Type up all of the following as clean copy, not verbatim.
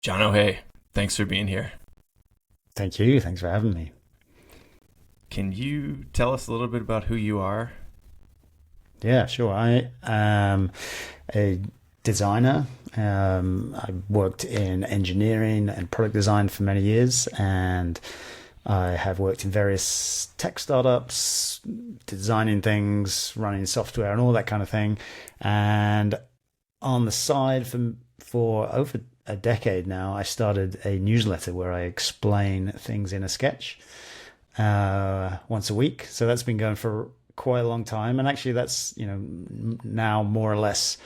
Jono, hey, thanks for being here. Thank you. Thanks for having me. Can you tell us a little bit about who you are? Yeah, sure. I am a designer. I worked in engineering and product design for many years, and I have worked in various tech startups, designing things, running software, and all that kind of thing. And on the side, for over a decade now, I started a newsletter where I explain things in a sketch once a week. So that's been going for quite a long time, and actually, that's now more or less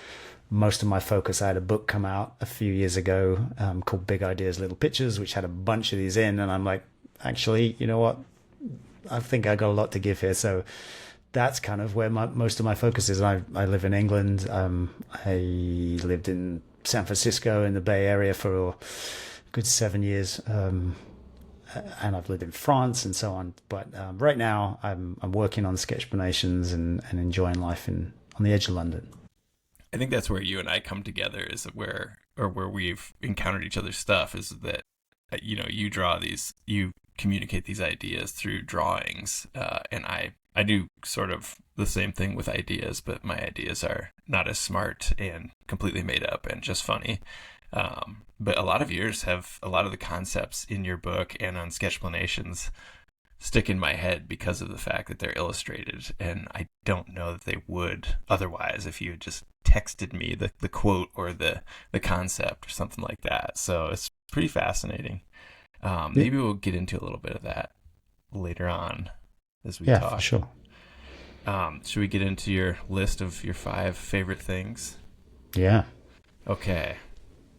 most of my focus. I had a book come out a few years ago called Big Ideas, Little Pictures, which had a bunch of these in, and I'm like, actually, you know what? I think I got a lot to give here. So that's kind of where most of my focus is. I live in England. I lived in San Francisco in the Bay Area for a good 7 years. And I've lived in France and so on. But right now, I'm working on sketch explanations and enjoying life on the edge of London. I think that's where you and I come together, is where we've encountered each other's stuff, is that you communicate these ideas through drawings, and I do sort of the same thing with ideas, but my ideas are not as smart and completely made up and just funny. But a lot of yours have a lot of the concepts in your book and on sketch explanations stick in my head because of the fact that they're illustrated, and I don't know that they would otherwise if you had just texted me the quote or the concept or something like that. So it's pretty fascinating. Maybe we'll get into a little bit of that later on as we Yeah, talk. for sure. Should we get into your list of your 5 favorite things? Yeah. Okay.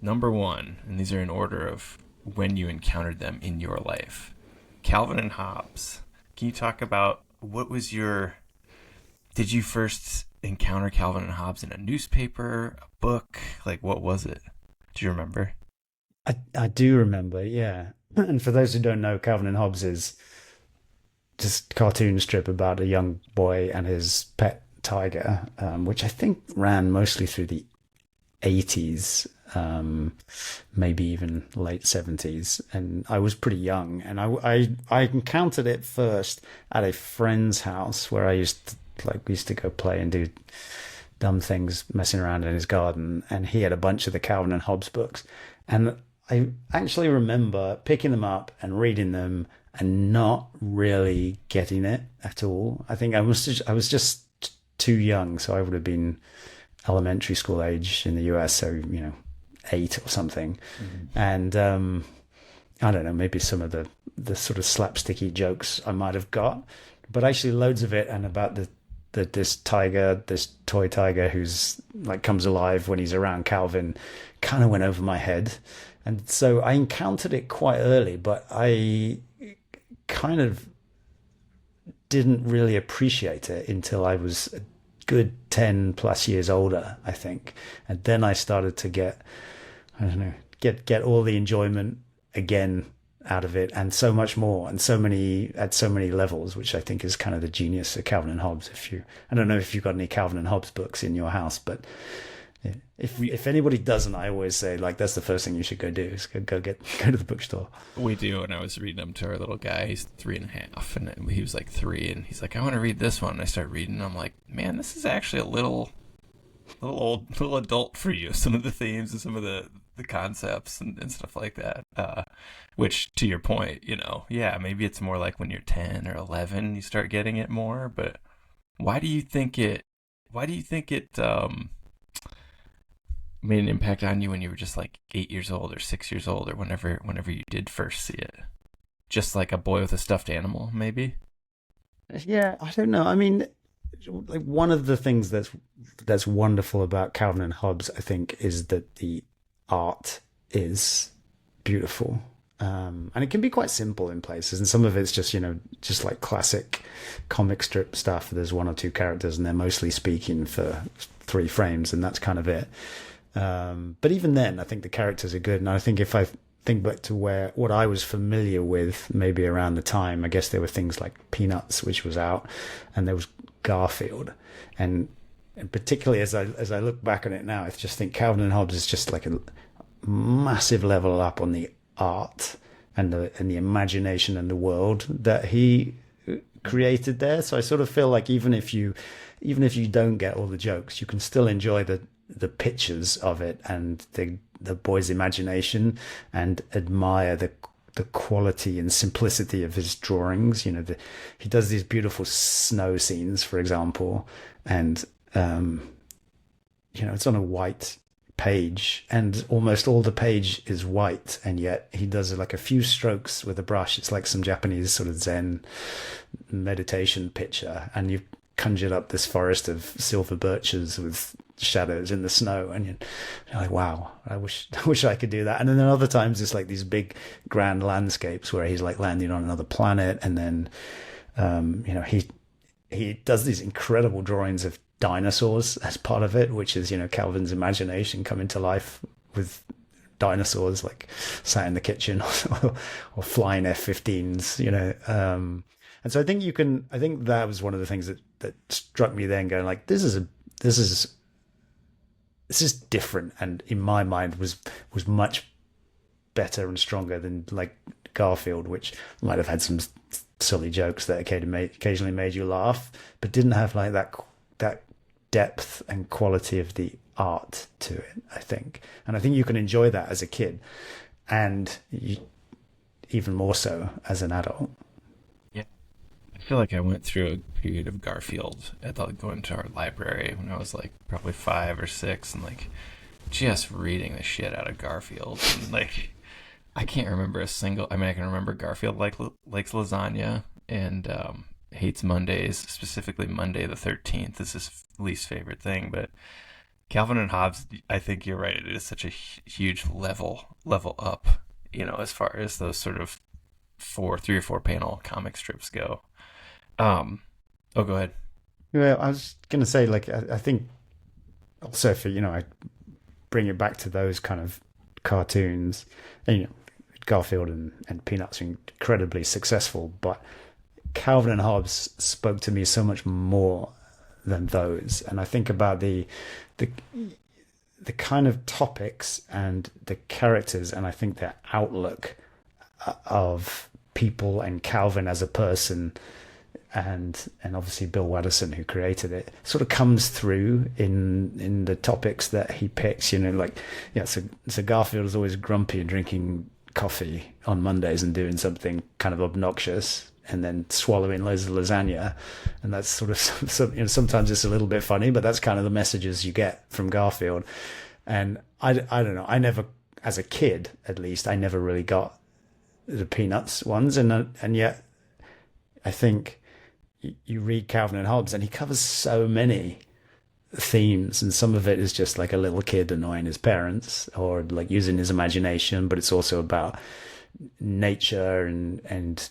Number 1, and these are in order of when you encountered them in your life. Calvin and Hobbes. Can you talk about did you first encounter Calvin and Hobbes in a newspaper, a book? Like, what was it? Do you remember? I do remember, yeah. And for those who don't know, Calvin and Hobbes is just a cartoon strip about a young boy and his pet tiger, which I think ran mostly through the 80s, maybe even late 70s. And I was pretty young, and I encountered it first at a friend's house where I used to go play and do dumb things, messing around in his garden, and he had a bunch of the Calvin and Hobbes books. And I actually remember picking them up and reading them and not really getting it at all. I think I was just too young, so I would have been elementary school age in the US, so 8 or something. Mm-hmm. And I don't know, maybe some of the sort of slapsticky jokes I might have got, but actually loads of it, and about this toy tiger who's like comes alive when he's around Calvin, kind of went over my head. And so I encountered it quite early, but I kind of didn't really appreciate it until I was a good 10 plus years older, I think. And then I started to get all the enjoyment again out of it, and so much more, and at so many levels, which I think is kind of the genius of Calvin and Hobbes. I don't know if you've got any Calvin and Hobbes books in your house, but if anybody doesn't, I always say, like, that's the first thing you should go do, is go to the bookstore. We do, and I was reading them to our little guy. He's 3.5, and he was like 3, and he's like, I want to read this one. And I start reading, and I'm like, man, this is actually a little adult for you. Some of the themes and some of the concepts and stuff like that. Which, to your point, yeah, maybe it's more like when you're 10 or 11, you start getting it more. But why do you think it made an impact on you when you were just like 8 years old or 6 years old, or whenever you did first see it? Just like a boy with a stuffed animal, maybe? Yeah, I don't know. I mean, like, one of the things that's wonderful about Calvin and Hobbes, I think, is that the art is beautiful. And it can be quite simple in places, and some of it's just like classic comic strip stuff. There's 1 or 2 characters, and they're mostly speaking for 3 frames, and that's kind of it. But even then, I think the characters are good. And I think if I think back to what I was familiar with, maybe around the time, I guess there were things like Peanuts, which was out, and there was Garfield, and particularly as I look back on it now, I just think Calvin and Hobbes is just like massive level up on the art and the imagination and the world that he created there. So I sort of feel like even if you don't get all the jokes, you can still enjoy the pictures of it and the boy's imagination, and admire the quality and simplicity of his drawings. You know, he does these beautiful snow scenes, for example, and you know, it's on a white page, and almost all the page is white, and yet he does like a few strokes with a brush. It's like some Japanese sort of Zen meditation picture, and you've conjured up this forest of silver birches with shadows in the snow, and you're like, wow, I wish I could do that. And then other times it's like these big grand landscapes where he's like landing on another planet, and then you know, he does these incredible drawings of dinosaurs as part of it, which is, you know, Calvin's imagination coming to life with dinosaurs like sat in the kitchen or flying F-15s, you know. And so I think that was one of the things that struck me then, going like, this is different, and in my mind was much better and stronger than like Garfield, which might have had some silly jokes that occasionally made you laugh, but didn't have like that depth and quality of the art to it, I think. And I think you can enjoy that as a kid, and even more so as an adult. Yeah. I feel like I went through a period of Garfield at going to our library when I was like probably 5 or 6, and like just reading the shit out of Garfield. And like, I can't remember a single, I mean, I can remember Garfield likes lasagna and hates Mondays, specifically Monday the 13th is his least favorite thing. But Calvin and Hobbes, I think you're right, it is such a huge level up, you know, as far as those sort of 3 or 4 panel comic strips go. Go ahead. Yeah, I was gonna say, like, I think also, if you know, I bring it back to those kind of cartoons, and you know, Garfield and Peanuts are incredibly successful, but Calvin and Hobbes spoke to me so much more than those. And I think about the kind of topics and the characters, and I think their outlook of people and Calvin as a person, and obviously Bill Watterson, who created it, sort of comes through in the topics that he picks. You know, like, yeah, so Garfield is always grumpy and drinking coffee on Mondays and doing something kind of obnoxious, and then swallowing loads of lasagna, and that's sort of, you know, sometimes it's a little bit funny, but that's kind of the messages you get from Garfield. And I don't know, I never, as a kid at least, I never really got the Peanuts ones, and yet I think you read Calvin and Hobbes, and he covers so many themes, and some of it is just like a little kid annoying his parents or like using his imagination, but it's also about nature and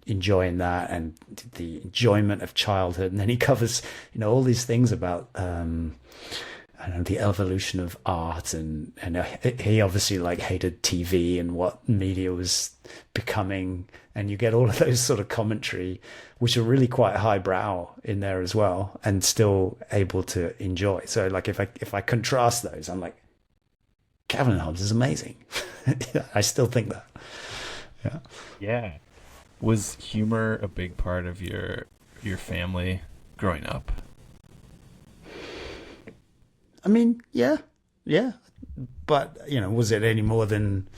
enjoying that and the enjoyment of childhood. And then he covers, you know, all these things about I don't know, the evolution of art, and he obviously like hated TV and what media was becoming, and you get all of those sort of commentary, which are really quite highbrow in there as well, and still able to enjoy. So like if I contrast those, I'm like, Calvin and Hobbes is amazing. I still think that. Yeah. Yeah. Was humor a big part of your family growing up? I mean, yeah. But, you know, was it any more than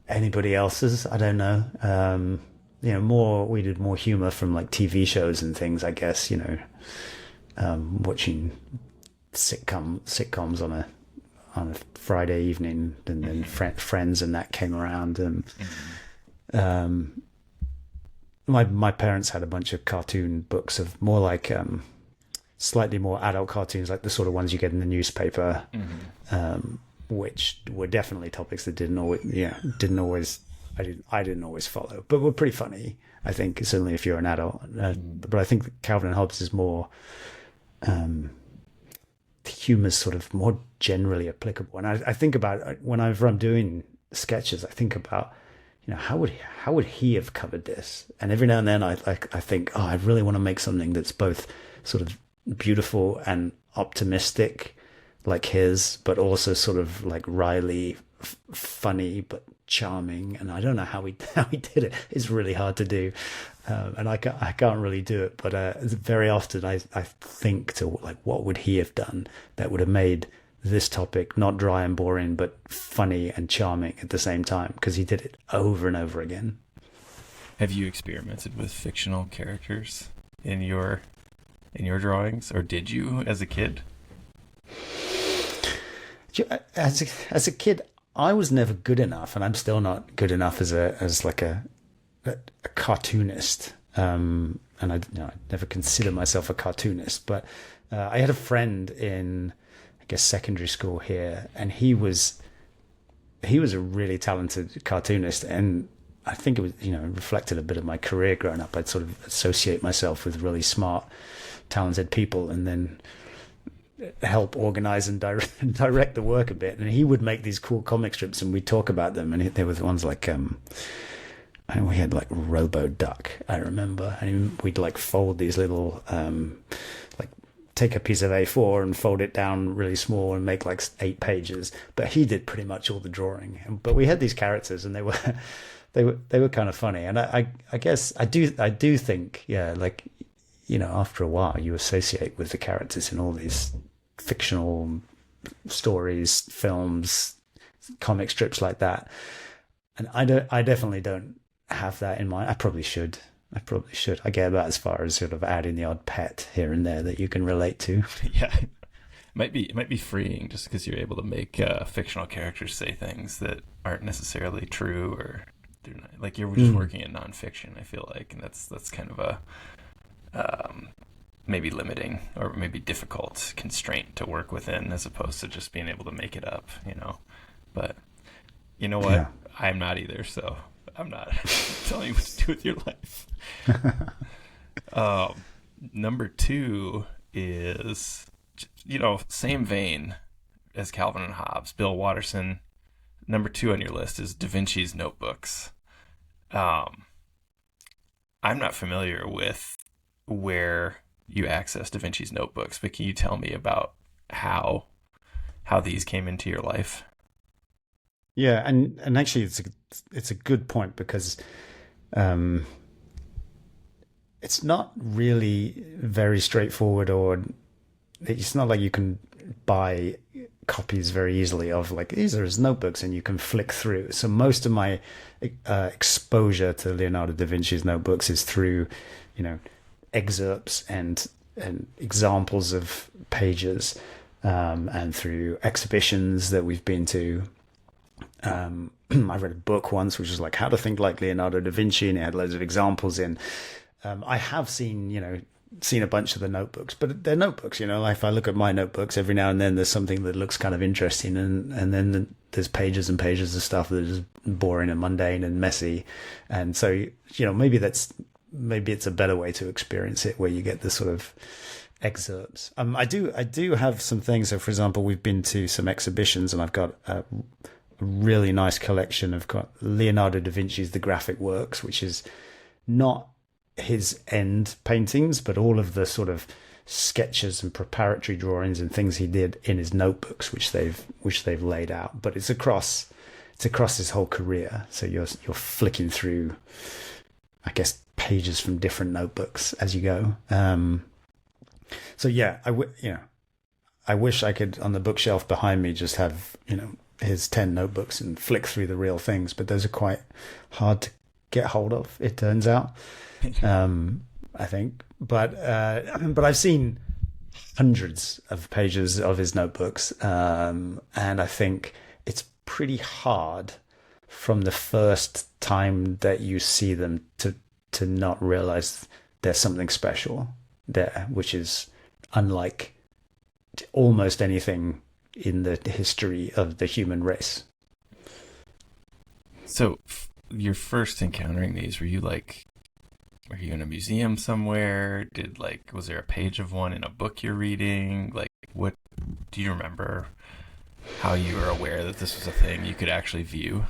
anybody else's? I don't know. You know, we did more humor from like TV shows and things, I guess, you know, watching sitcoms on a Friday evening, and then Friends and that came around, and my parents had a bunch of cartoon books of more like slightly more adult cartoons, like the sort of ones you get in the newspaper, which were definitely topics that I didn't always follow, but were pretty funny, I think, certainly if you're an adult. But I think Calvin and Hobbes is more, the humor's sort of more generally applicable. And I think about, whenever I'm doing sketches, I think about, you know, how would he have covered this? And every now and then I think, oh, I really want to make something that's both sort of beautiful and optimistic like his, but also sort of like wryly funny but charming, and I don't know how he how he did it. It's really hard to do, and I can't really do it. But very often I think to like, what would he have done that would have made this topic not dry and boring, but funny and charming at the same time, because he did it over and over again. Have you experimented with fictional characters in your drawings, or did you as a kid? As a kid, I was never good enough, and I'm still not good enough as a cartoonist. And I never consider myself a cartoonist, but I had a friend in, I guess, secondary school here, and he was a really talented cartoonist, and I think it was, reflected a bit of my career growing up. I'd sort of associate myself with really smart, talented people, and then help organize and direct the work a bit. And he would make these cool comic strips, and we'd talk about them. And there were the ones like, we had like Robo Duck, I remember, and we'd like fold these little, like take a piece of A4 and fold it down really small and make like 8 pages. But he did pretty much all the drawing. But we had these characters, and they were kind of funny. And I guess I do think, yeah, like, after a while you associate with the characters in all these fictional stories, films, comic strips like that. And I definitely don't have that in mind. I probably should. I get about as far as sort of adding the odd pet here and there that you can relate to. Yeah. It might be freeing, just because you're able to make fictional characters say things that aren't necessarily true, or they're not, like, you're just working in nonfiction, I feel like, and that's kind of a maybe limiting or maybe difficult constraint to work within, as opposed to just being able to make it up, But you know what? Yeah. I'm not either, so I'm not telling you what to do with your life. Number 2 is, same vein as Calvin and Hobbes, Bill Watterson. Number 2 on your list is Da Vinci's notebooks. I'm not familiar with where you access Da Vinci's notebooks, but can you tell me about how these came into your life? Yeah, and actually it's a good point, because it's not really very straightforward, or it's not like you can buy copies very easily of, like, these are his notebooks and you can flick through. So most of my exposure to Leonardo da Vinci's notebooks is through, excerpts and examples of pages, and through exhibitions that we've been to. I read a book once which was like How to Think Like Leonardo da Vinci, and it had loads of examples in. I have seen a bunch of the notebooks, but they're notebooks, like if I look at my notebooks, every now and then there's something that looks kind of interesting, and then there's pages and pages of stuff that is boring and mundane and messy. And so, maybe it's a better way to experience it, where you get the sort of excerpts. I do have some things. So, for example, we've been to some exhibitions, and I've got a really nice collection. I've got Leonardo da Vinci's The Graphic Works, which is not his end paintings, but all of the sort of sketches and preparatory drawings and things he did in his notebooks, which they've laid out. But it's across his whole career. So you're flicking through, I guess, pages from different notebooks as you go. So yeah, I wish I could, on the bookshelf behind me, just have, his 10 notebooks and flick through the real things, but those are quite hard to get hold of, it turns out. I think, but I've seen hundreds of pages of his notebooks, and I think it's pretty hard from the first time that you see them to not realize there's something special there, which is unlike almost anything in the history of the human race. So your first encountering these, were you in a museum somewhere? Was there a page of one in a book you're reading? Like, what do you remember how you were aware that this was a thing you could actually view?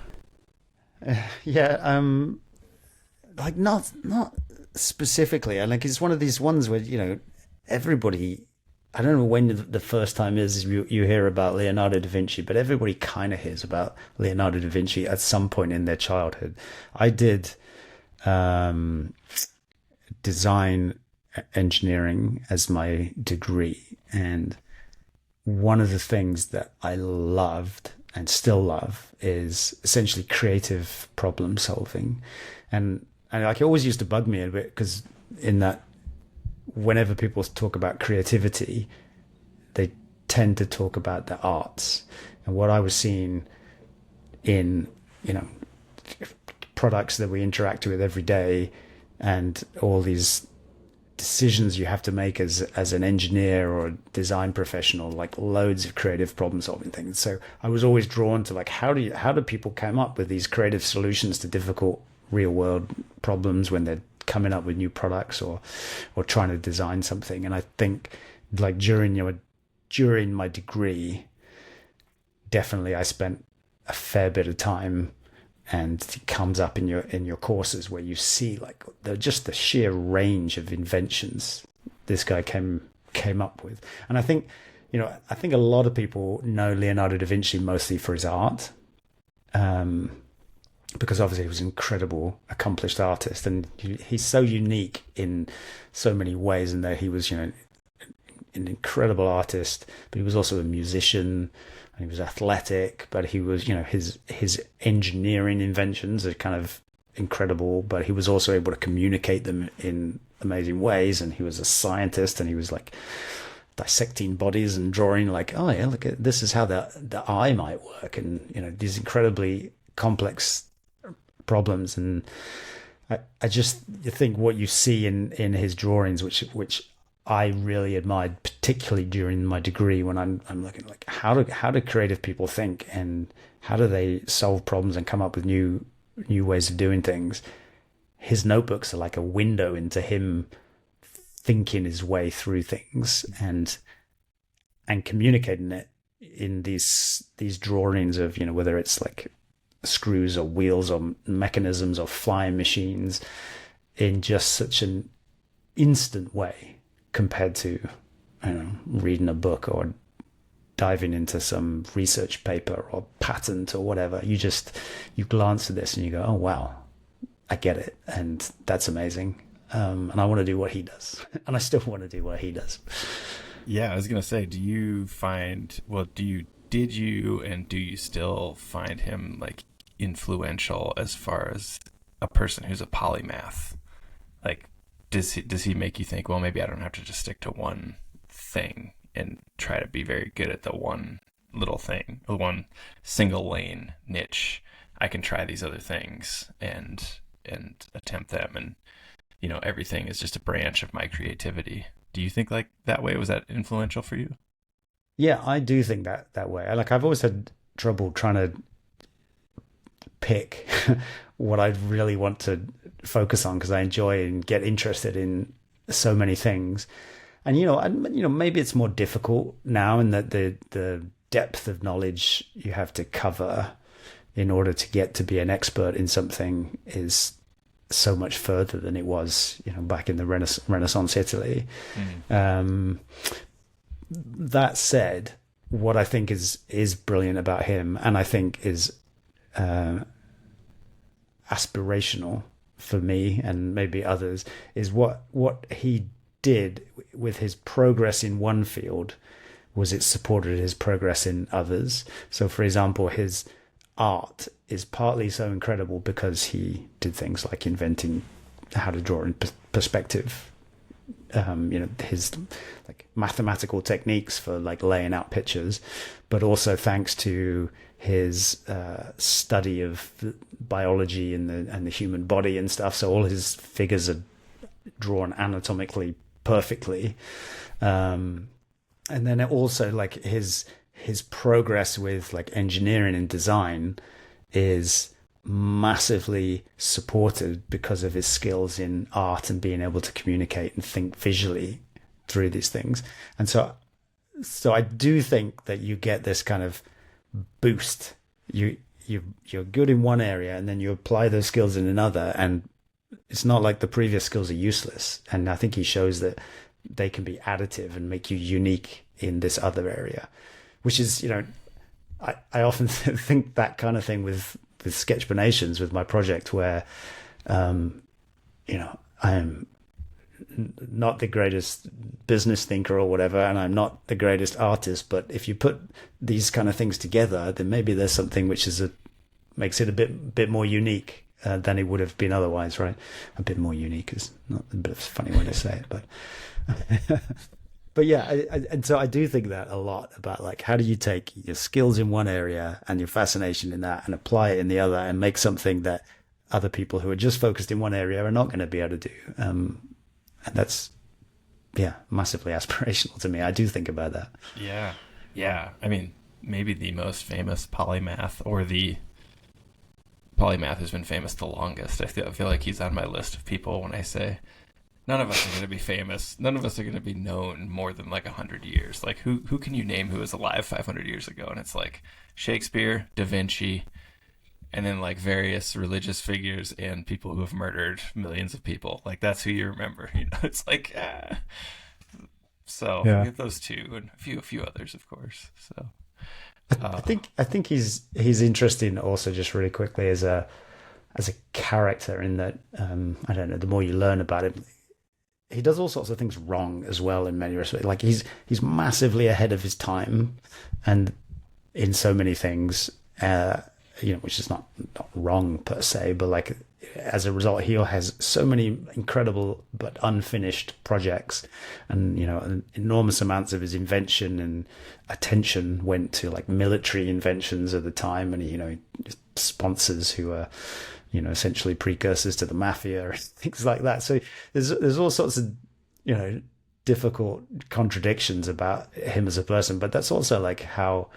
Like not specifically. Like, it's one of these ones where, everybody I don't know when the first time is you hear about Leonardo da Vinci, but everybody kind of hears about Leonardo da Vinci at some point in their childhood. I did um, design engineering as my degree, and one of the things that I loved and still love is essentially creative problem solving, and like it always used to bug me a bit because in that whenever people talk about creativity, they tend to talk about the arts. And what I was seeing in, you know, products that we interact with every day and all these decisions you have to make as an engineer or a design professional, like loads of creative problem solving things. So I was always drawn to like how do people come up with these creative solutions to difficult real world problems when they're coming up with new products or trying to design something. And I think like during my degree, definitely I spent a fair bit of time, and it comes up in your courses where you see like the sheer range of inventions this guy came up with. And I think a lot of people know Leonardo da Vinci mostly for his art. Because obviously he was an incredible, accomplished artist, and he's so unique in so many ways. In that he was, an incredible artist, but he was also a musician, and he was athletic. But he was, his engineering inventions are kind of incredible. But he was also able to communicate them in amazing ways. And he was a scientist, and he was like dissecting bodies and drawing, like, oh yeah, look at this is how the eye might work, and these incredibly complex problems. And I just think what you see in his drawings, which I really admired, particularly during my degree, when I'm looking like how do creative people think, and how do they solve problems and come up with new ways of doing things. His notebooks are like a window into him thinking his way through things and communicating it in these drawings of, whether it's like screws or wheels or mechanisms or flying machines, in just such an instant way compared to reading a book or diving into some research paper or patent or whatever. You glance at this and you go, oh wow, I get it, and that's amazing. And I want to do what he does, and I still want to do what he does. Yeah, I was gonna say, do you still find him like influential as far as a person who's a polymath? Like, does he make you think, well, maybe I don't have to just stick to one thing and try to be very good at the one little thing, the one single lane niche? I can try these other things and attempt them, and everything is just a branch of my creativity. Do you think like that way? Was that influential for you? Yeah, I do think that way. Like, I've always had trouble trying to pick what I really want to focus on, because I enjoy and get interested in so many things. And maybe it's more difficult now in that the depth of knowledge you have to cover in order to get to be an expert in something is so much further than it was, back in the Renaissance Italy. That said, what I think is brilliant about him, and I think is aspirational for me and maybe others, is what he did with his progress in one field was it supported his progress in others. So, for example, his art is partly so incredible because he did things like inventing how to draw in perspective, his like mathematical techniques for like laying out pictures, but also thanks to his study of biology and the human body and stuff. So all his figures are drawn anatomically perfectly, and then also like his progress with like engineering and design is massively supported because of his skills in art and being able to communicate and think visually through these things. And so I do think that you get this kind of boost. You're good in one area, and then you apply those skills in another, and it's not like the previous skills are useless. And I think he shows that they can be additive and make you unique in this other area, which is, I often think that kind of thing with sketchplanations, with my project, where, I am not the greatest business thinker or whatever, and I'm not the greatest artist, but if you put these kind of things together, then maybe there's something which makes it a bit more unique than it would have been otherwise, right? A bit more unique is not a bit of a funny way to say it, but but yeah, and so I do think that a lot about, like, how do you take your skills in one area and your fascination in that and apply it in the other and make something that other people who are just focused in one area are not going to be able to do. And that's, massively aspirational to me. I do think about that. Yeah. I mean, maybe the most famous polymath, or the polymath who's been famous the longest. I feel like he's on my list of people when I say none of us are going to be famous. None of us are going to be known more than like 100 years. Like, who can you name who was alive 500 years ago? And it's like Shakespeare, Da Vinci, and then like various religious figures and people who have murdered millions of people. Like, that's who you remember. It's like, So we have those two, and a few others, of course. So I think he's interesting also, just really quickly, as a character, in that I don't know, the more you learn about him, he does all sorts of things wrong as well in many respects. Like, he's massively ahead of his time, and in so many things, which is not wrong per se, but like, as a result, he has so many incredible but unfinished projects, and enormous amounts of his invention and attention went to like military inventions of the time, and he sponsors who are essentially precursors to the mafia and things like that. So there's all sorts of difficult contradictions about him as a person, but that's also like how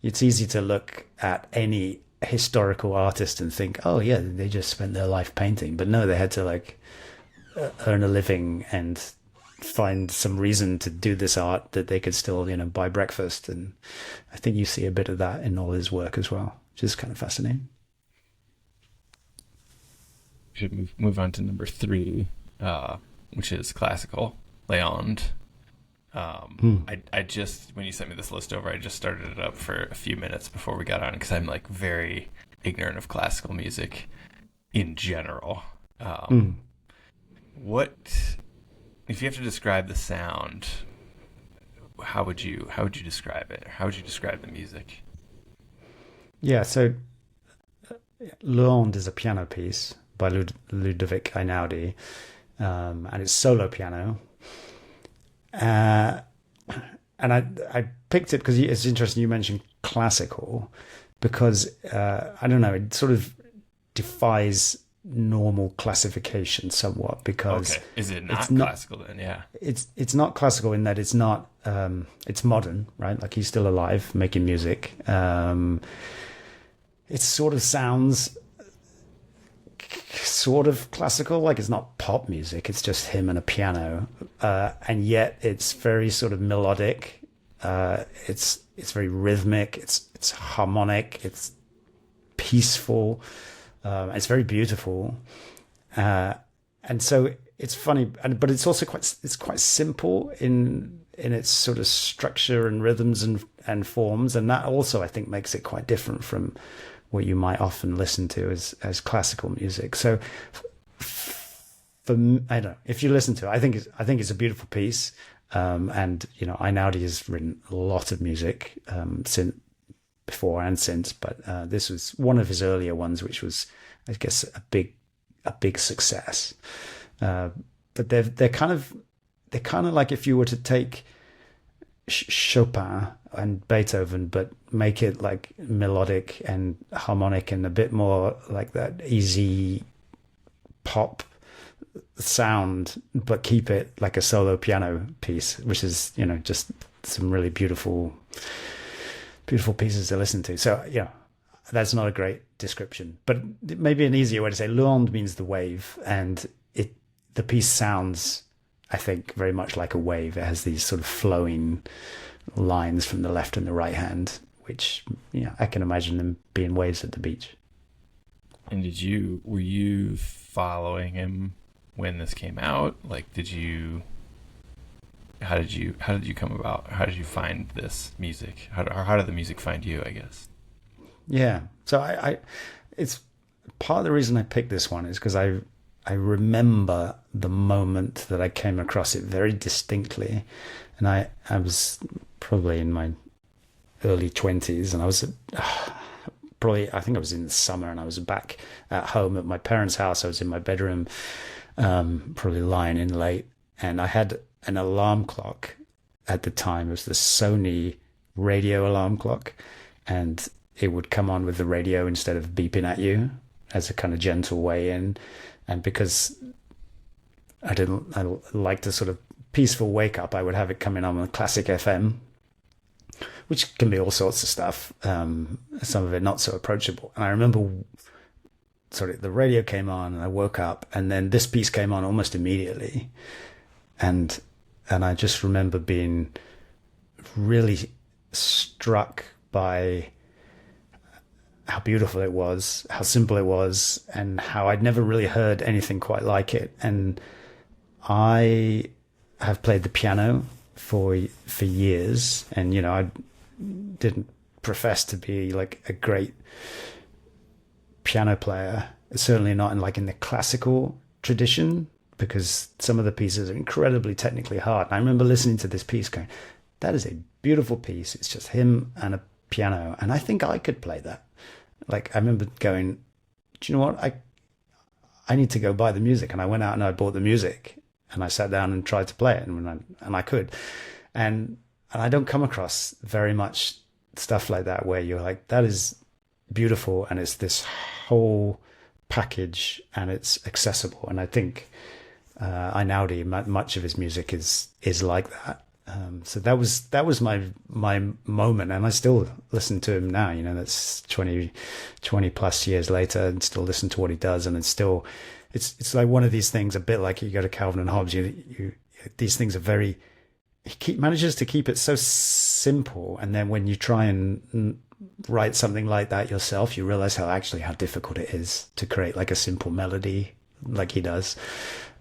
it's easy to look at any historical artist and think, oh yeah, they just spent their life painting, but no, they had to like earn a living and find some reason to do this art that they could still buy breakfast. And I think you see a bit of that in all his work as well, which is kind of fascinating. We should move on to number 3, which is classical, Leond. I just, when you sent me this list over, I just started it up for a few minutes before we got on, because I'm like very ignorant of classical music in general. What, if you have to describe the sound, how would you describe it? How would you describe the music? Yeah, so Leond is a piano piece by Ludovic Einaudi, and it's solo piano. And I picked it because it's interesting you mentioned classical, because I don't know, it sort of defies normal classification somewhat, because is it not classical then? Yeah, it's not classical in that it's not it's modern, right? Like, he's still alive making music. It sort of sounds sort of classical, like it's not pop music, it's just him and a piano, and yet it's very sort of melodic. It's very rhythmic, it's harmonic, it's peaceful, it's very beautiful, and so it's funny, but it's also quite simple in its sort of structure and rhythms and forms, and that also, I think, makes it quite different from what you might often listen to as classical music. So for me, I don't know, if you listen to it, I think it's a beautiful piece. And Einaudi has written a lot of music since before and since, but this was one of his earlier ones, which was, I guess, a big success. But they're kind of like if you were to take Chopin and Beethoven, but make it like melodic and harmonic and a bit more like that easy pop sound, but keep it like a solo piano piece, which is just some really beautiful pieces to listen to. So that's not a great description, but maybe an easier way to say Leond means the wave, and the piece sounds, I think, very much like a wave. It has these sort of flowing lines from the left and the right hand, which I can imagine them being waves at the beach. And were you following him when this came out? Like, did you how did you come about? How did you find this music? How did the music find you, I guess? Yeah. So it's part of the reason I picked this one is because I remember the moment that I came across it very distinctly, and I was probably in my early 20s, and I was probably, I think I was in the summer, and I was back at home at my parents' house. I was in my bedroom, probably lying in late, and I had an alarm clock at the time. It was the Sony radio alarm clock, and it would come on with the radio instead of beeping at you as a kind of gentle way in. And because I like to sort of peaceful wake up, I would have it coming on classic FM, which can be all sorts of stuff. Some of it not so approachable. And I remember the radio came on and I woke up, and then this piece came on almost immediately. And I just remember being really struck by how beautiful it was, how simple it was, and how I'd never really heard anything quite like it. And I have played the piano for years, and I didn't profess to be like a great piano player, certainly not in the classical tradition, because some of the pieces are incredibly technically hard. And I remember listening to this piece going, that is a beautiful piece. It's just him and a piano, and I think I could play that. Like, I remember going, do you know what? I need to go buy the music. And I went out and I bought the music, and I sat down and tried to play it, and I could. And I don't come across very much stuff like that where you're like, that is beautiful, and it's this whole package, and it's accessible. And I think Einaudi, much of his music is like that. So that was my moment, and I still listen to him now. That's 20 plus years later, and still listen to what he does, and it's like one of these things, a bit like you go to Calvin and Hobbes. These things are manages to keep it so simple, and then when you try and write something like that yourself, you realize how difficult it is to create like a simple melody like he does.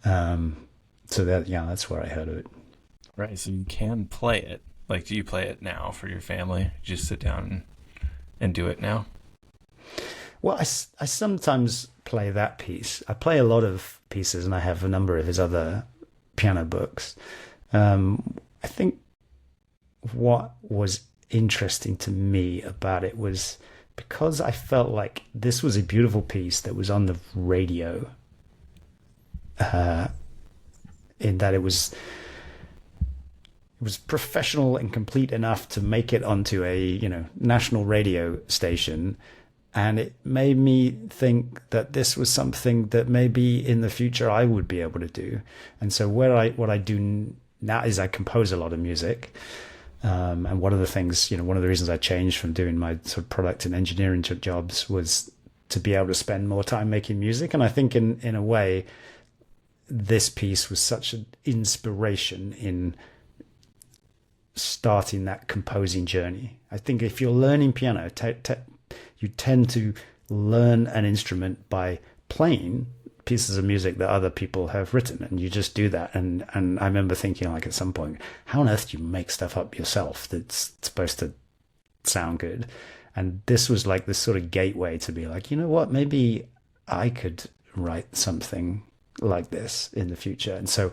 So that's where I heard of it. Right, so you can play it. Like, do you play it now for your family? You just sit down and do it now? Well, I sometimes play that piece. I play a lot of pieces, and I have a number of his other piano books. I think what was interesting to me about it was because I felt like this was a beautiful piece that was on the radio, in that it was professional and complete enough to make it onto a national radio station, and it made me think that this was something that maybe in the future I would be able to do. And so what I do now is I compose a lot of music, and one of the things, one of the reasons I changed from doing my sort of product and engineering jobs was to be able to spend more time making music. And I think in a way, this piece was such an inspiration in starting that composing journey. I think if you're learning piano, you tend to learn an instrument by playing pieces of music that other people have written, and you just do that. And I remember thinking, like, at some point, how on earth do you make stuff up yourself that's supposed to sound good? And this was like this sort of gateway to be like, you know what, maybe I could write something like this in the future. And so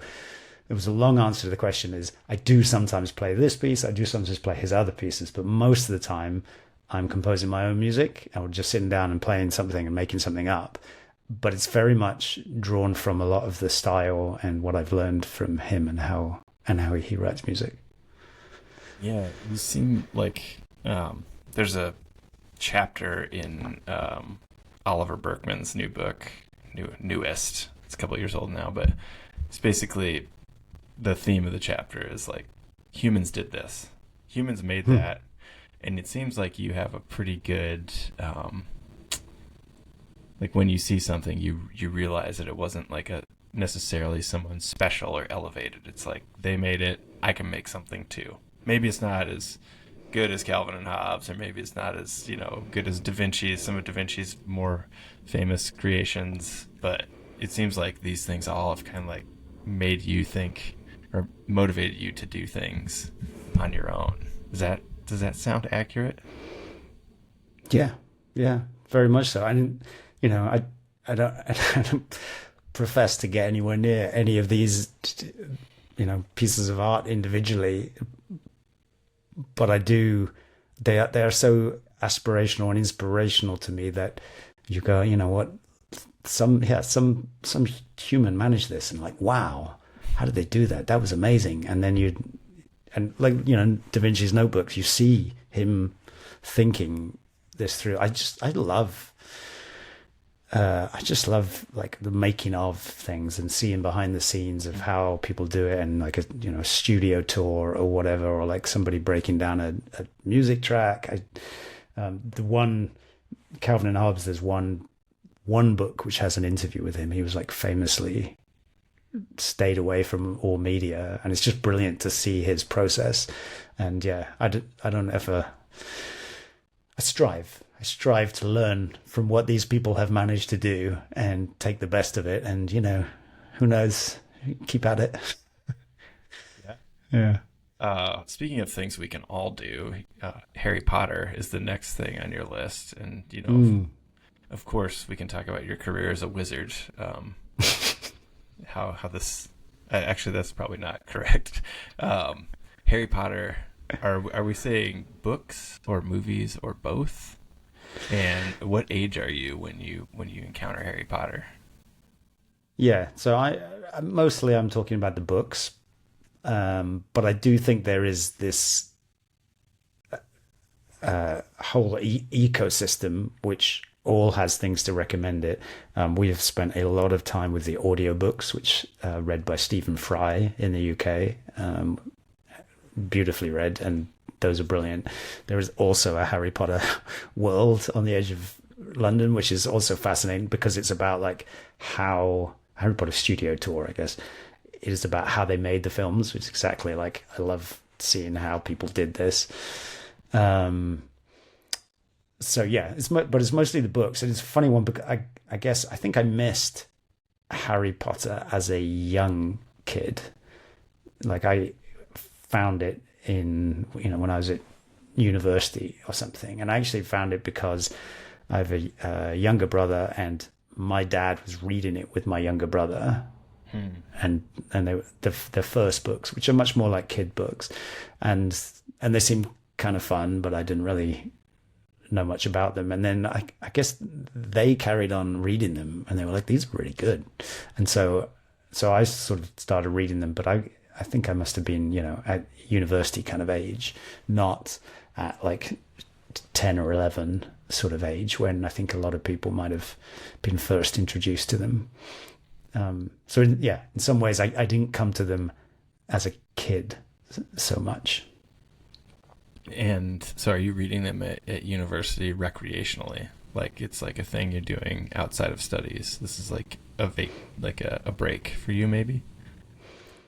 it was a long answer to the question is, I do sometimes play this piece, I do sometimes play his other pieces, but most of the time I'm composing my own music, or just sitting down and playing something and making something up. But it's very much drawn from a lot of the style and what I've learned from him and how he writes music. Yeah, you seem like there's a chapter in Oliver Berkman's new book, newest. It's a couple of years old now, but it's basically the theme of the chapter is like, humans did this, humans made that, and it seems like you have a pretty good like when you see something, you realize that it wasn't like a necessarily someone special or elevated. It's like, they made it, I can make something too. Maybe it's not as good as Calvin and Hobbes, or maybe it's not as good as Da Vinci, some of Da Vinci's more famous creations, but it seems like these things all have kind of like made you think, or motivated you to do things on your own. Does that sound accurate? Yeah, yeah, very much so. And I don't, I don't profess to get anywhere near any of these, pieces of art individually, but I do. They are so aspirational and inspirational to me that you go, you know what, some human managed this, and like, wow, how did they do that? That was amazing. And then like, Da Vinci's notebooks, you see him thinking this through. I just love like the making of things and seeing behind the scenes of how people do it, and like a studio tour or whatever, or like somebody breaking down a music track. The one Calvin and Hobbes, there's one book which has an interview with him. He was like famously stayed away from all media, and it's just brilliant to see his process. And yeah, I don't ever. I strive to learn from what these people have managed to do and take the best of it. And, who knows, keep at it. Yeah. Speaking of things we can all do, Harry Potter is the next thing on your list. And, of course, we can talk about your career as a wizard. How this, actually, that's probably not correct. Harry Potter, are we saying books or movies or both? And what age are you when you encounter Harry Potter? Yeah, so I'm talking about the books, but I do think there is this whole ecosystem which all has things to recommend it. We have spent a lot of time with the audiobooks, which read by Stephen Fry in the UK, beautifully read, and those are brilliant. There is also a Harry Potter world on the edge of London, which is also fascinating because it's about like how Harry Potter studio tour, I guess, it is about how they made the films, which is exactly like, I love seeing how people did this. So yeah, but it's mostly the books. And it's a funny one because I think I missed Harry Potter as a young kid. Like I found it in, when I was at university or something. And I actually found it because I have a younger brother, and my dad was reading it with my younger brother. And they were the first books, which are much more like kid books. And they seemed kind of fun, but I didn't really know much about them. And then I guess they carried on reading them, and they were like, these are really good. And so I sort of started reading them, but I think I must have been, at university kind of age, not at like 10 or 11 sort of age, when I think a lot of people might have been first introduced to them. So in some ways I didn't come to them as a kid so much. And so are you reading them at university recreationally? Like it's like a thing you're doing outside of studies? This is like a break for you maybe?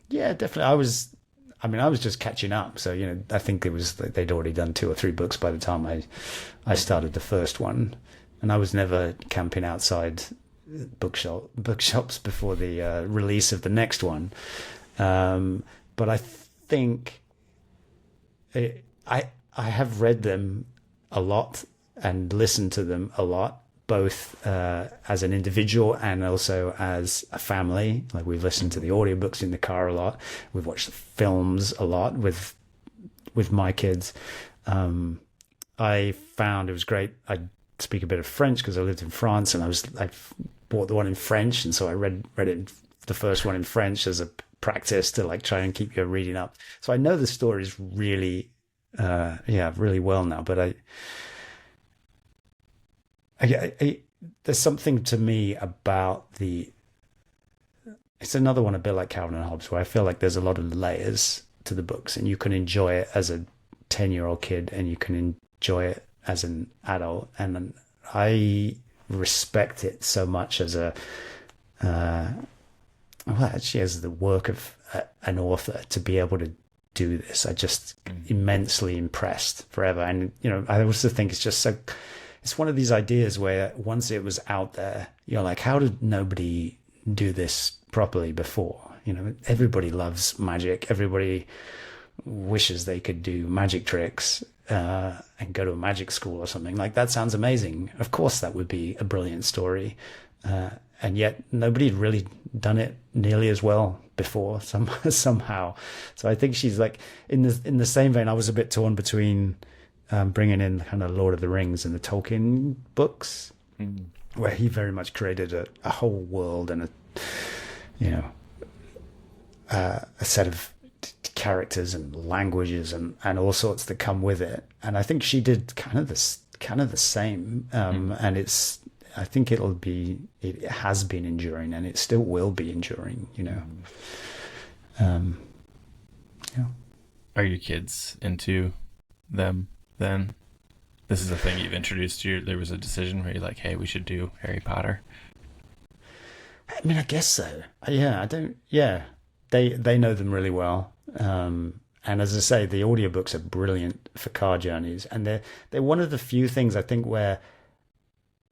Yeah, definitely. I was just catching up. So, I think they'd already done 2 or 3 books by the time I started the first one. And I was never camping outside bookshops before the release of the next one. But I think I have read them a lot and listened to them a lot, both as an individual and also as a family. Like we've listened to the audiobooks in the car a lot. We've watched the films a lot with my kids. I found it was great. I speak a bit of French because I lived in France, and I bought the one in French, and so I read it, the first one in French, as a practice to like try and keep your reading up. So I know the stories really, really well now. But I there's something to me about it's another one a bit like Calvin and Hobbes, where I feel like there's a lot of layers to the books, and you can enjoy it as a 10-year-old kid, and you can enjoy it as an adult. And I respect it so much as actually as the work of an author to be able to do this. I just immensely impressed forever. And, I also think it's just so, it's one of these ideas where once it was out there, you're like, how did nobody do this properly before? You know, everybody loves magic. Everybody wishes they could do magic tricks and go to a magic school or something. Like, that sounds amazing. Of course, that would be a brilliant story. And yet nobody had really done it nearly as well before somehow. So I think she's like in the same vein. I was a bit torn between bringing in kind of Lord of the Rings and the Tolkien books, where he very much created a whole world and a set of characters and languages and all sorts that come with it. And I think she did kind of the same. And I think it has been enduring, and it still will be enduring, you know. Yeah. Are your kids into them then? This is a thing you've introduced to there was a decision where you're like, hey, we should do Harry Potter? I mean, I guess so. Yeah, they know them really well. And as I say, the audiobooks are brilliant for car journeys. And they're one of the few things I think where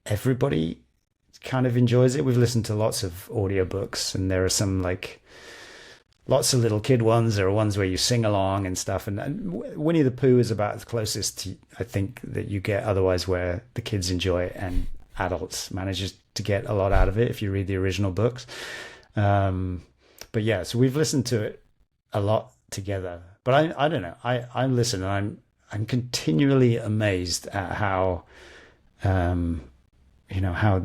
everybody kind of enjoys it. We've listened to lots of audiobooks, and there are some like lots of little kid ones. There are ones where you sing along and stuff. And Winnie the Pooh is about the closest I think that you get otherwise, where the kids enjoy it and adults manages to get a lot out of it if you read the original books. But yeah, so we've listened to it a lot together. But I don't know. I listen, and I'm continually amazed at how how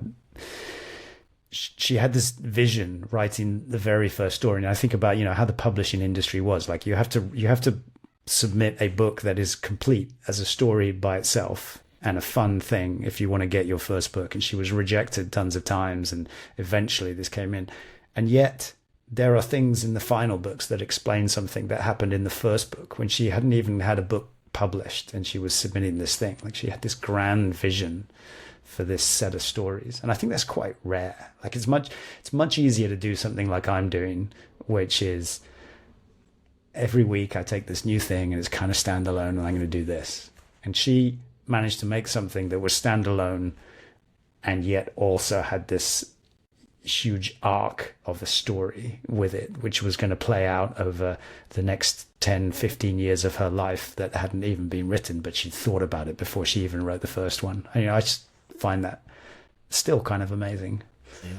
she had this vision writing the very first story. And I think about, how the publishing industry was like, you have to submit a book that is complete as a story by itself and a fun thing if you want to get your first book. And she was rejected tons of times, and eventually this came in. And yet there are things in the final books that explain something that happened in the first book when she hadn't even had a book published and she was submitting this thing. Like, she had this grand vision for this set of stories. And I think that's quite rare. Like, it's much easier to do something like I'm doing, which is every week I take this new thing and it's kind of standalone and I'm going to do this. And she managed to make something that was standalone and yet also had this huge arc of a story with it, which was going to play out over the next 10, 15 years of her life that hadn't even been written, but she'd thought about it before she even wrote the first one. And, I just find that still kind of amazing. Yeah.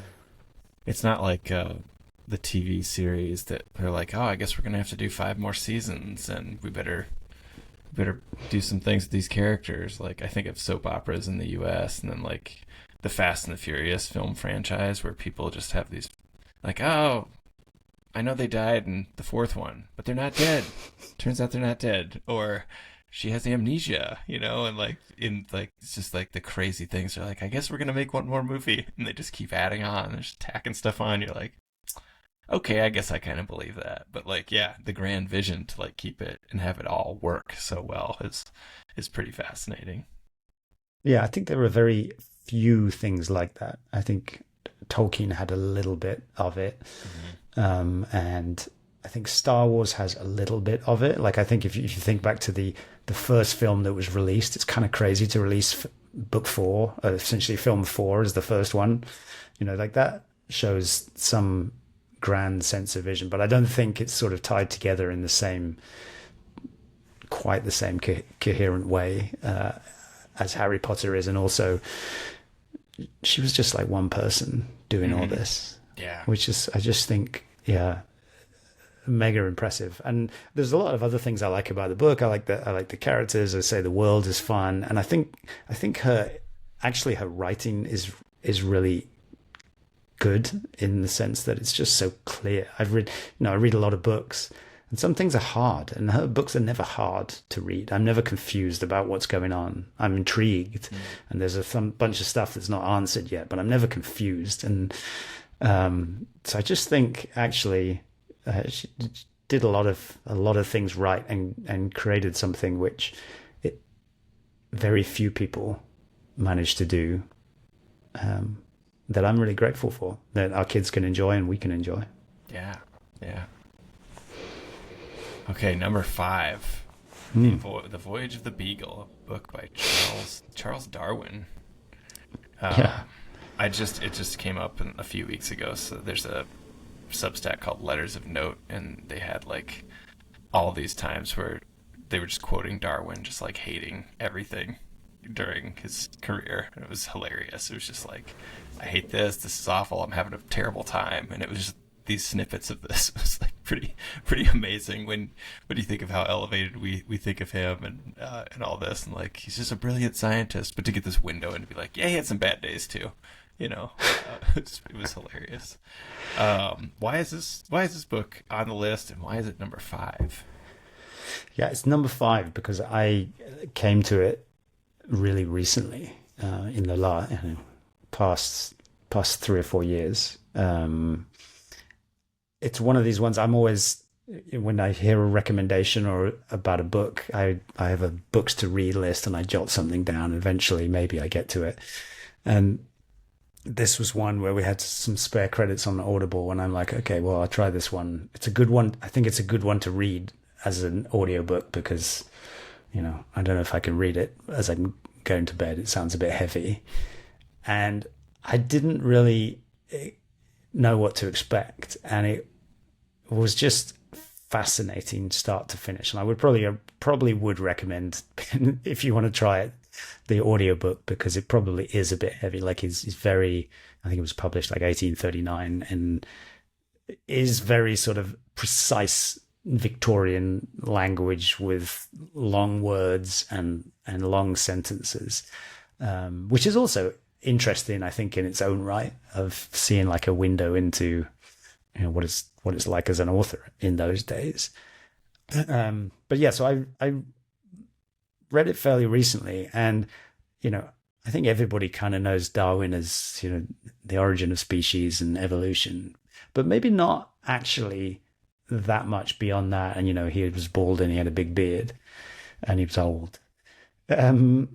It's not like the TV series that they're like, oh, I guess we're going to have to do 5 more seasons and we better do some things with these characters. Like, I think of soap operas in the US, and then like the Fast and the Furious film franchise, where people just have these like, oh, I know they died in the 4th one, but they're not dead. Turns out they're not dead. Or she has amnesia, and like it's just like the crazy things. They're like, I guess we're gonna make one more movie, and they just keep adding on and just tacking stuff on. You're like, okay, I guess I kind of believe that. But like, yeah, the grand vision to like keep it and have it all work so well is pretty fascinating. Yeah, I think there are very few things like that. I think Tolkien had a little bit of it. And I think Star Wars has a little bit of it. Like, I think if you think back to the first film that was released, it's kind of crazy to release book 4, essentially film 4 as the first one. Like, that shows some grand sense of vision, but I don't think it's sort of tied together in quite the same coherent way as Harry Potter is. And also, she was just like one person doing all this. Yeah. Which is, I just think, mega impressive. And there's a lot of other things I like about the book. I like the characters. I say the world is fun. And I think her writing is really good in the sense that it's just so clear. I read a lot of books, and some things are hard, and her books are never hard to read. I'm never confused about what's going on. I'm intrigued, and there's a bunch of stuff that's not answered yet, but I'm never confused. And so I just think actually she did a lot of things right and created something which very few people managed to do. That I'm really grateful for, that our kids can enjoy and we can enjoy. Yeah. Okay, number 5, The Voyage of the Beagle, a book by Charles Darwin. It just came up a few weeks ago. So there's a Substack called Letters of Note, and they had like all these times where they were just quoting Darwin, just like hating everything during his career. And it was hilarious. It was just like, I hate this. This is awful. I'm having a terrible time. And it was just these snippets of this. It was like pretty amazing when you think of how elevated we think of him and all this, and like he's just a brilliant scientist. But to get this window and to be like, yeah, he had some bad days too. It was hilarious. Why is this book on the list, and why is it number 5? Yeah, it's number 5 because I came to it really recently, in the past 3 or 4 years. It's one of these ones I'm always, when I hear a recommendation or about a book, I have a books to read list and I jot something down. Eventually, maybe I get to it. And this was one where we had some spare credits on Audible, and I'm like, okay, well, I'll try this one. It's a good one. I think it's a good one to read as an audiobook because, I don't know if I can read it as I'm going to bed. It sounds a bit heavy. And I didn't really know what to expect. And it was just fascinating start to finish. And I would probably would recommend, if you want to try it, the audiobook, because it probably is a bit heavy. Like he's very, I think it was published like 1839, and is very sort of precise Victorian language with long words and long sentences, which is also interesting, I think, in its own right, of seeing like a window into what it's like as an author in those days. But yeah, so I read it fairly recently, and I think everybody kind of knows Darwin as the origin of species and evolution, but maybe not actually that much beyond that. And he was bald and he had a big beard and he was old. And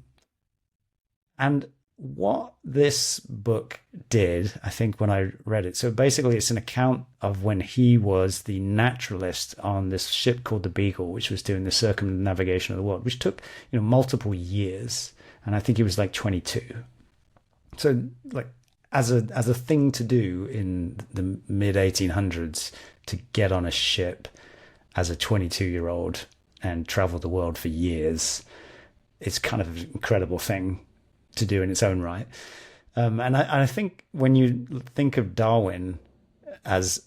what this book did, I think, when I read it, so basically it's an account of when he was the naturalist on this ship called the Beagle, which was doing the circumnavigation of the world, which took multiple years, and I think he was like 22. So like as a thing to do in the mid 1800s, to get on a ship as a 22-year-old and travel the world for years, it's kind of an incredible thing to do in its own right. And I think when you think of Darwin as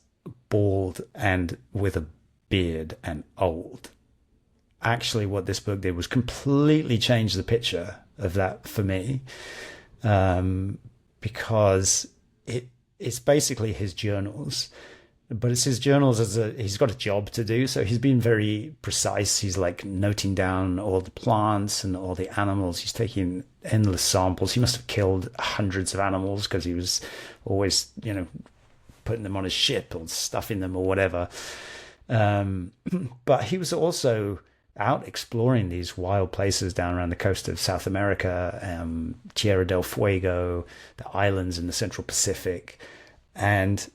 bald and with a beard and old, actually what this book did was completely change the picture of that for me, because it's basically his journals. But it's his journals he's got a job to do. So he's been very precise. He's like noting down all the plants and all the animals. He's taking endless samples. He must have killed hundreds of animals because he was always, putting them on his ship or stuffing them or whatever. But he was also out exploring these wild places down around the coast of South America, Tierra del Fuego, the islands in the Central Pacific, and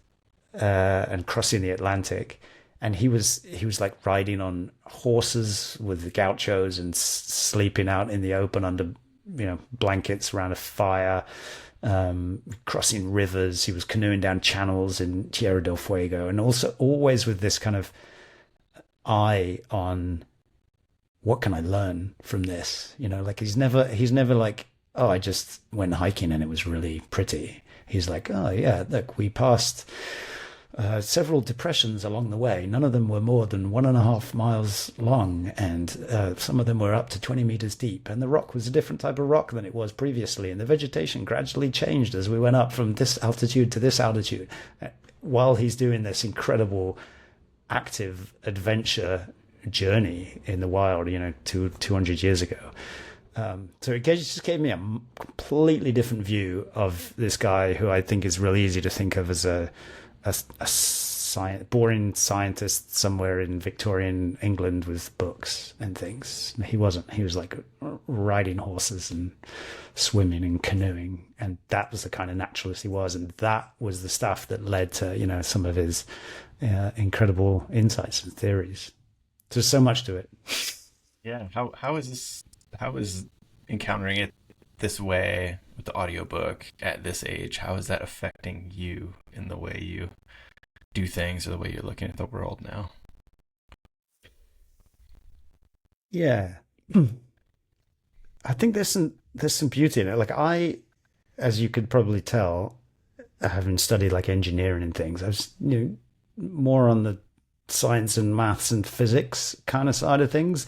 crossing the Atlantic. And he was like riding on horses with the gauchos and sleeping out in the open under blankets around a fire, crossing rivers. He was canoeing down channels in Tierra del Fuego, and also always with this kind of eye on what can I learn from this. Like he's never like, oh, I just went hiking and it was really pretty. He's like, oh yeah, look, we passed several depressions along the way. None of them were more than 1.5 miles long, and some of them were up to 20 meters deep. And the rock was a different type of rock than it was previously. And the vegetation gradually changed as we went up from this altitude to this altitude, while he's doing this incredible active adventure journey in the wild, 200 years ago. So it just gave me a completely different view of this guy, who I think is really easy to think of as a boring scientist somewhere in Victorian England with books and things. He wasn't. He was like riding horses and swimming and canoeing, and that was the kind of naturalist he was, and that was the stuff that led to some of his incredible insights and theories. There's so much to it. Yeah. How is encountering it this way with the audiobook at this age, how is that affecting you in the way you do things or the way you're looking at the world now. Yeah. I think there's some beauty in it. Like as you could probably tell, having studied like engineering and things, I was more on the science and maths and physics kind of side of things,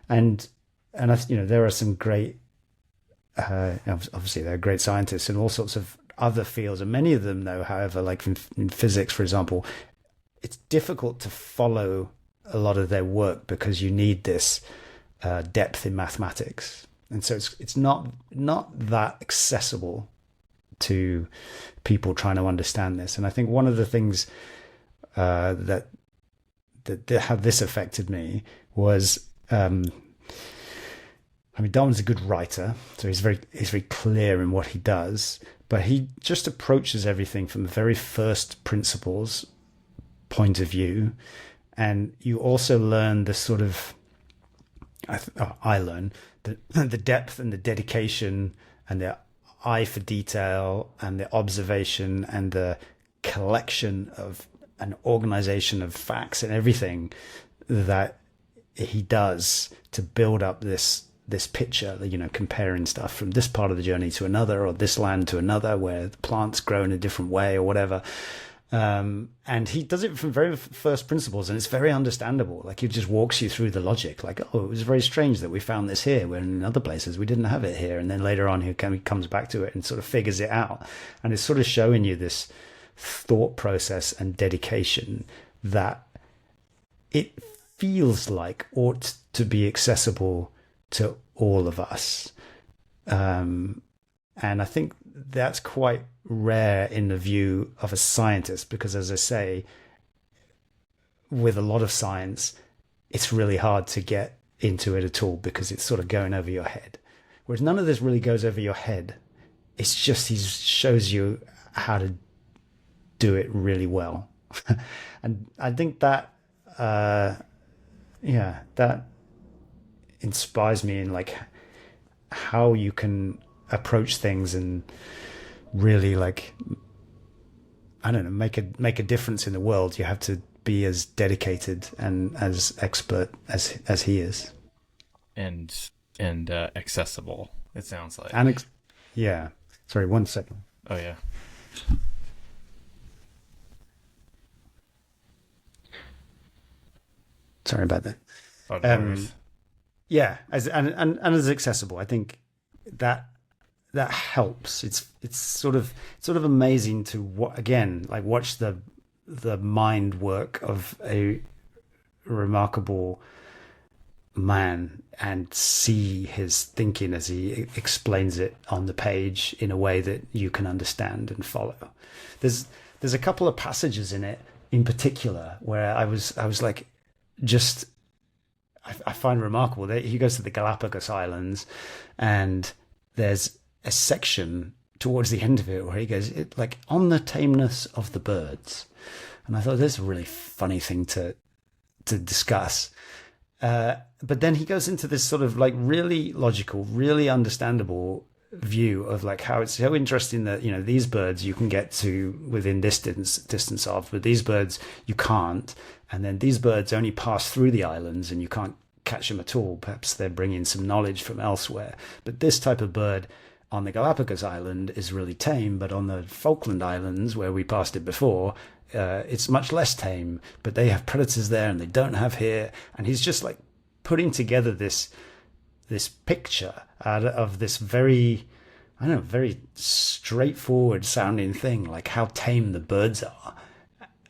and there are some great, obviously there are great scientists in all sorts of other fields, and many of them though, however, like in physics, for example, it's difficult to follow a lot of their work because you need this depth in mathematics, and so it's not that accessible to people trying to understand this. And I think one of the things that how this affected me was, Darwin's a good writer, so he's very clear in what he does, but he just approaches everything from the very first principles point of view. And you also learn the sort of, I learn the depth and the dedication and the eye for detail and the observation and the collection of an organization of facts and everything that he does to build up this picture, comparing stuff from this part of the journey to another, or this land to another, where the plants grow in a different way or whatever. And he does it from very first principles, and it's very understandable. Like, he just walks you through the logic, like, oh, it was very strange that we found this here when in other places we didn't have it here. And then later on he comes back to it and sort of figures it out, and it's sort of showing you this thought process and dedication that it feels like ought to be accessible to all of us. And I think that's quite rare in the view of a scientist, because, as I say, with a lot of science, it's really hard to get into it at all because it's sort of going over your head. Whereas none of this really goes over your head. It's just he shows you how to do it really well. And I think that, that inspires me in like how you can approach things and really, like, I don't know, make a difference in the world. You have to be as dedicated and as expert as he is, and accessible, it sounds like. And yeah, sorry, 1 second. Oh yeah. Sorry about that. Oh, no worries. Yeah, as accessible. I think that helps. It's sort of amazing to watch the mind work of a remarkable man and see his thinking as he explains it on the page in a way that you can understand and follow. There's a couple of passages in it in particular where I was like, just I find remarkable that he goes to the Galapagos Islands, and there's a section towards the end of it where he goes, like, on the tameness of the birds. And I thought, that's a really funny thing to discuss. But then he goes into this sort of like really logical, really understandable view of like how it's so interesting that, these birds you can get to within this distance of, but these birds you can't. And then these birds only pass through the islands and you can't catch them at all. Perhaps they're bringing some knowledge from elsewhere. But this type of bird on the Galapagos Island is really tame, but on the Falkland Islands, where we passed it before, it's much less tame, but they have predators there and they don't have here. And he's just like putting together this picture out of this very straightforward sounding thing, like how tame the birds are,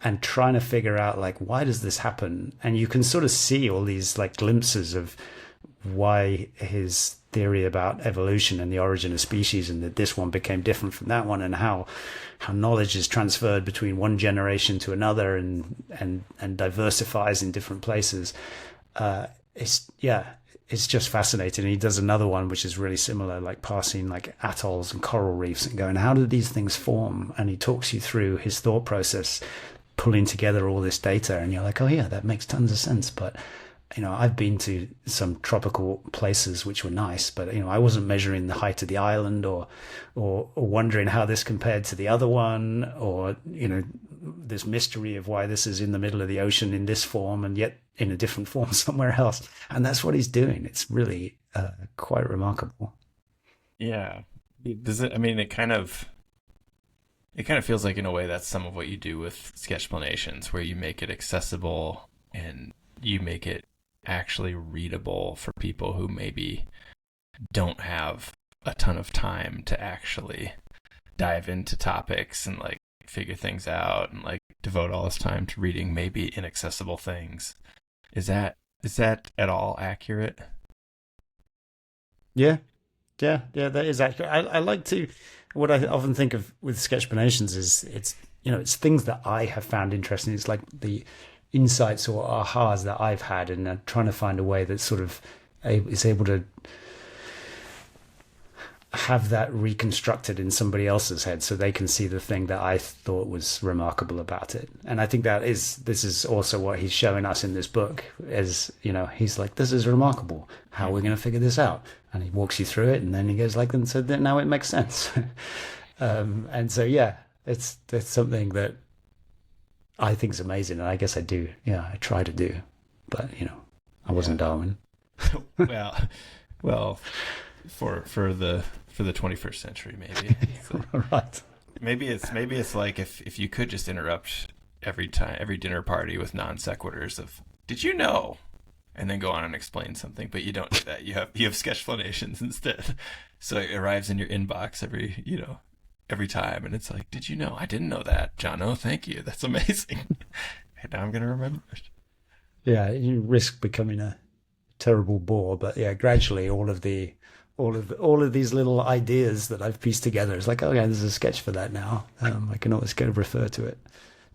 and trying to figure out, like, why does this happen? And you can sort of see all these like glimpses of why his theory about evolution and the origin of species, and that this one became different from that one, and how knowledge is transferred between one generation to another and diversifies in different places. It's just fascinating. And he does another one which is really similar, like passing like atolls and coral reefs and going, how did these things form? And he talks you through his thought process, pulling together all this data, and you're like, oh yeah, that makes tons of sense. But I've been to some tropical places which were nice, but I wasn't measuring the height of the island or wondering how this compared to the other one, or this mystery of why this is in the middle of the ocean in this form and yet in a different form somewhere else. And that's what he's doing. It's really quite remarkable. Yeah. Does it? I mean, it kind of feels like in a way that's some of what you do with sketchplanations, where you make it accessible and you make it actually readable for people who maybe don't have a ton of time to actually dive into topics and like figure things out and like devote all this time to reading maybe inaccessible things. Is that at all accurate? Yeah, yeah, that is accurate. I like to. What I often think of with sketchplanations is it's things that I have found interesting. It's like the insights or ahas that I've had, and trying to find a way that sort of is able to have that reconstructed in somebody else's head so they can see the thing that I thought was remarkable about it. And I think this is also what he's showing us in this book is, he's like, this is remarkable. How are we going to figure this out? And he walks you through it, and then he goes like, and so then now it makes sense. And so, yeah, it's something that I think is amazing. And I guess I do. Yeah, I try to do, but I wasn't Darwin. well, for the 21st century, maybe. Right. Maybe it's like if you could just interrupt every dinner party with non sequiturs of "Did you know?" and then go on and explain something, but you don't do that. You have sketchplanations instead. So it arrives in your inbox every time, and it's like, "Did you know? I didn't know that, Jono. Thank you. That's amazing." And now I'm gonna remember it. Yeah, you risk becoming a terrible bore, but yeah, gradually all of these little ideas that I've pieced together. It's like, oh yeah, there's a sketch for that now. I can always go refer to it.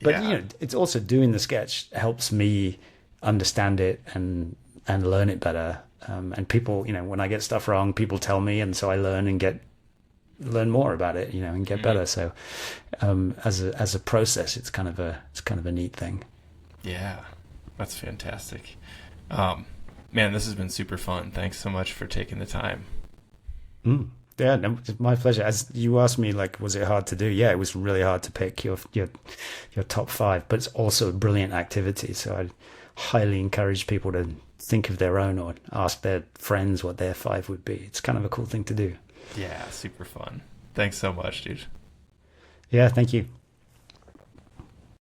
But it's also doing the sketch helps me understand it and learn it better. And people, when I get stuff wrong, people tell me, and so I learn and learn more about it, and get better. So as a process, it's kind of a neat thing. Yeah, that's fantastic. Man, this has been super fun. Thanks so much for taking the time. Yeah, no, it's my pleasure. As you asked me, like, was it hard to do? Yeah, it was really hard to pick your top 5, but it's also a brilliant activity. So I highly encourage people to think of their own or ask their friends what their 5 would be. It's kind of a cool thing to do. Yeah, super fun. Thanks so much, dude. Yeah, thank you.